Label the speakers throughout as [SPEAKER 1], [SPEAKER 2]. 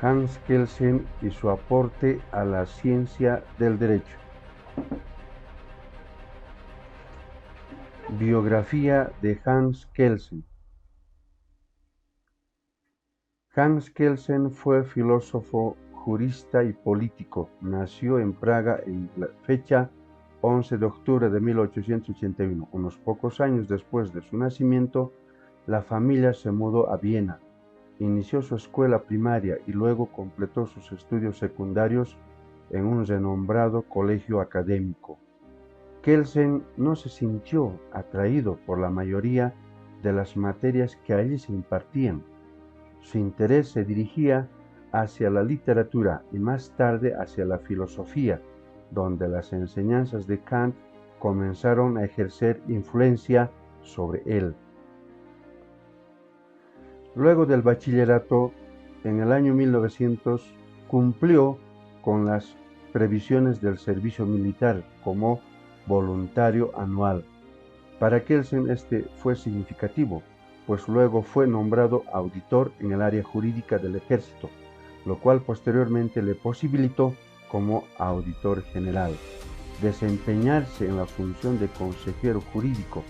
[SPEAKER 1] Hans Kelsen y su aporte a la ciencia del derecho. Biografía de Hans Kelsen. Hans Kelsen fue filósofo, jurista y político. Nació en Praga en la fecha 11 de octubre de 1881. Unos pocos años después de su nacimiento, la familia se mudó a Viena. Inició su escuela primaria y luego completó sus estudios secundarios en un renombrado colegio académico. Kelsen no se sintió atraído por la mayoría de las materias que allí se impartían. Su interés se dirigía hacia la literatura y más tarde hacia la filosofía, donde las enseñanzas de Kant comenzaron a ejercer influencia sobre él. Luego del bachillerato, en el año 1900, cumplió con las previsiones del servicio militar como voluntario anual. Para Kelsen este fue significativo, pues luego fue nombrado auditor en el área jurídica del ejército, lo cual posteriormente le posibilitó, como auditor general, desempeñarse en la función de consejero jurídico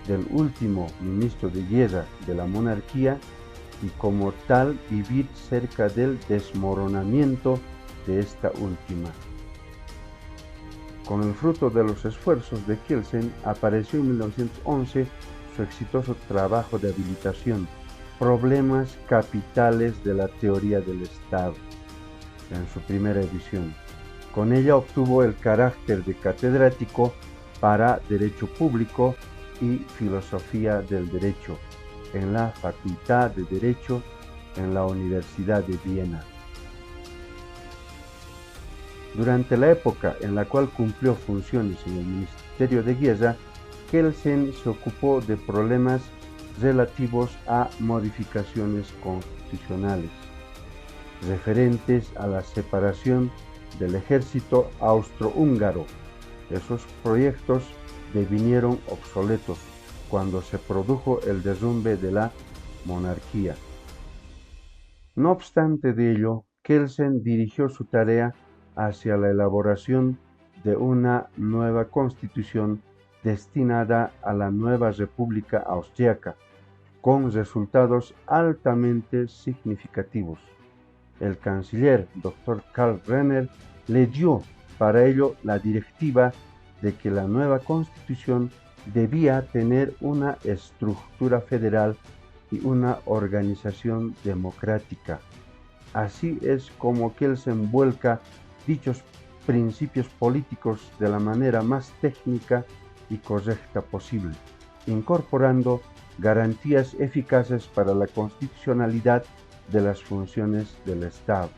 [SPEAKER 1] del último ministro de guerra de la monarquía y como tal vivir cerca del desmoronamiento de esta última. Con el fruto de los esfuerzos de Kelsen apareció en 1911 su exitoso trabajo de habilitación, Problemas capitales de la teoría del Estado, en su primera edición. Con ella obtuvo el carácter de catedrático para Derecho Público y Filosofía del Derecho en la Facultad de Derecho en la Universidad de Viena. Durante la época en la cual cumplió funciones en el Ministerio de Guerra, Kelsen se ocupó de problemas relativos a modificaciones constitucionales, referentes a la separación del ejército austrohúngaro. Esos proyectos devinieron obsoletos cuando se produjo el derrumbe de la monarquía. No obstante de ello, Kelsen dirigió su tarea hacia la elaboración de una nueva constitución destinada a la nueva República Austriaca, con resultados altamente significativos. El canciller Dr. Karl Renner le dio para ello la directiva de que la nueva constitución debía tener una estructura federal y una organización democrática. Así es como Kelsen vuelca dichos principios políticos de la manera más técnica y correcta posible, incorporando garantías eficaces para la constitucionalidad de las funciones del Estado.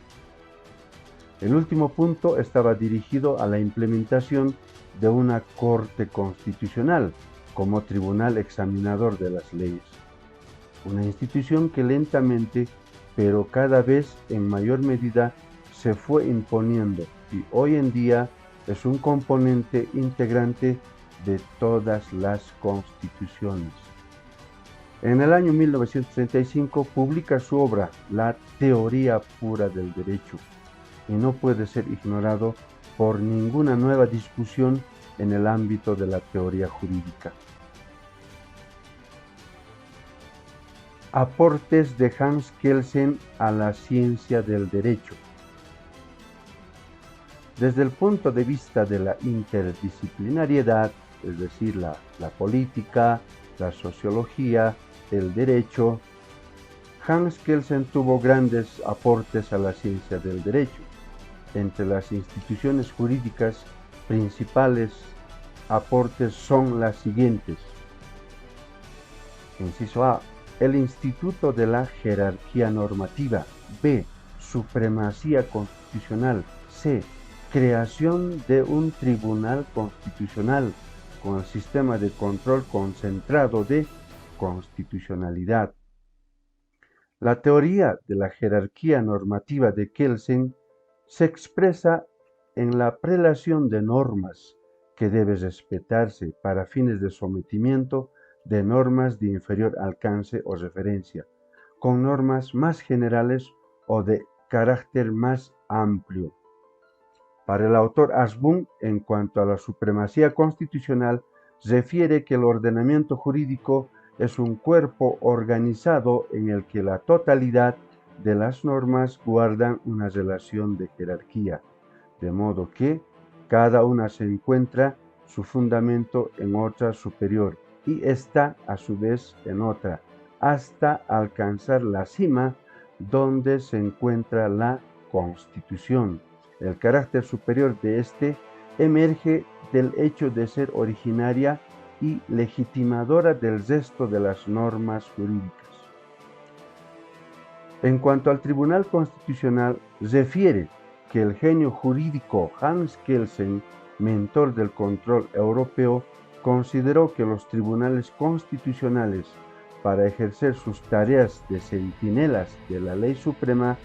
[SPEAKER 1] El último punto estaba dirigido a la implementación de una Corte Constitucional como tribunal examinador de las leyes, una institución que lentamente, pero cada vez en mayor medida, se fue imponiendo y hoy en día es un componente integrante de todas las constituciones. En el año 1935 publica su obra La teoría pura del derecho y no puede ser ignorado por ninguna nueva discusión en el ámbito de la teoría jurídica. Aportes de Hans Kelsen a la ciencia del derecho. Desde el punto de vista de la interdisciplinariedad, es decir, la política, la sociología, el derecho, Hans Kelsen tuvo grandes aportes a la ciencia del derecho. Entre las instituciones jurídicas principales aportes son las siguientes. Inciso A. El Instituto de la Jerarquía Normativa. B. Supremacía Constitucional. C. Creación de un Tribunal Constitucional con el sistema de control concentrado de constitucionalidad. La teoría de la jerarquía normativa de Kelsen se expresa en la prelación de normas que debe respetarse para fines de sometimiento de normas de inferior alcance o referencia, con normas más generales o de carácter más amplio. Para el autor Ashburn, en cuanto a la supremacía constitucional, refiere que el ordenamiento jurídico es un cuerpo organizado en el que la totalidad de las normas guardan una relación de jerarquía, de modo que cada una se encuentra su fundamento en otra superior y esta a su vez en otra, hasta alcanzar la cima donde se encuentra la Constitución. El carácter superior de este emerge del hecho de ser originaria y legitimadora del resto de las normas jurídicas. En cuanto al Tribunal Constitucional, refiere que el genio jurídico Hans Kelsen, mentor del control europeo, consideró que los tribunales constitucionales, para ejercer sus tareas de centinelas de la ley suprema,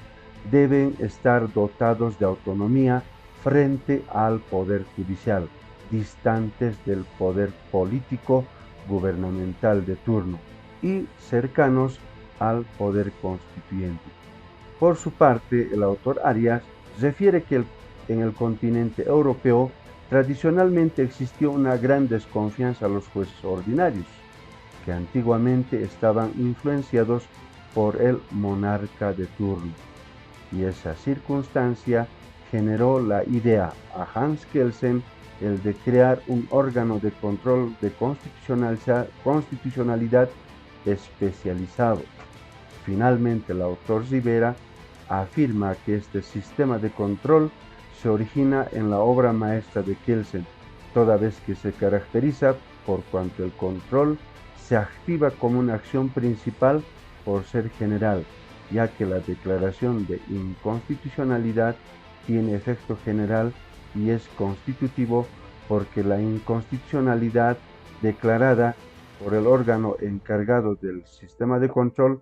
[SPEAKER 1] deben estar dotados de autonomía frente al poder judicial, distantes del poder político gubernamental de turno y cercanos al poder constituyente. Por su parte, el autor Arias refiere que en el continente europeo tradicionalmente existió una gran desconfianza a los jueces ordinarios, que antiguamente estaban influenciados por el monarca de turno, y esa circunstancia generó la idea a Hans Kelsen el de crear un órgano de control de constitucionalidad especializado. Finalmente, el autor Rivera afirma que este sistema de control se origina en la obra maestra de Kelsen, toda vez que se caracteriza por cuanto el control se activa como una acción principal por ser general, ya que la declaración de inconstitucionalidad tiene efecto general y es constitutivo porque la inconstitucionalidad declarada por el órgano encargado del sistema de control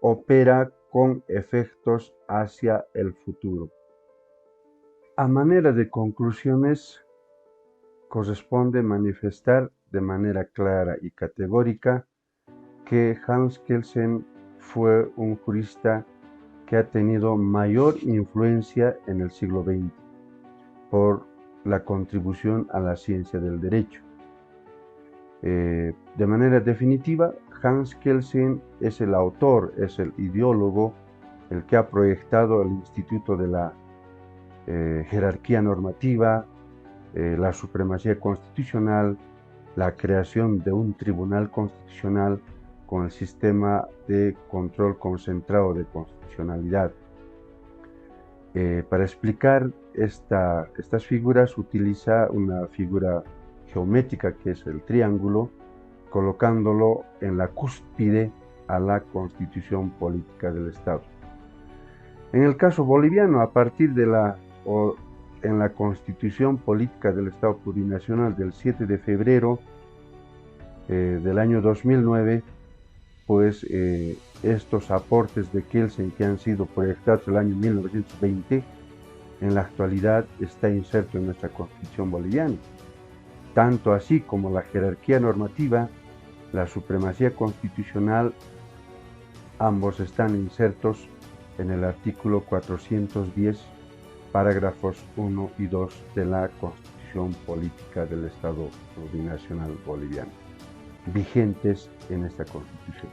[SPEAKER 1] opera con efectos hacia el futuro. A manera de conclusiones, corresponde manifestar de manera clara y categórica que Hans Kelsen fue un jurista que ha tenido mayor influencia en el siglo XX por la contribución a la ciencia del derecho. De manera definitiva, Hans Kelsen es el autor, es el ideólogo, el que ha proyectado el Instituto de la Jerarquía Normativa, la supremacía constitucional, la creación de un tribunal constitucional con el sistema de control concentrado de constitucionalidad. Para explicar estas figuras utiliza una figura geométrica que es el triángulo, colocándolo en la cúspide a la constitución política del Estado. En el caso boliviano, a partir de en la Constitución Política del Estado Plurinacional del 7 de febrero del año 2009, pues estos aportes de Kelsen que han sido proyectados en el año 1920, en la actualidad está inserto en nuestra Constitución boliviana. Tanto así como la jerarquía normativa, la supremacía constitucional, ambos están insertos en el artículo 410, parágrafos 1 y 2 de la Constitución Política del Estado Plurinacional Boliviano, vigentes en esta Constitución.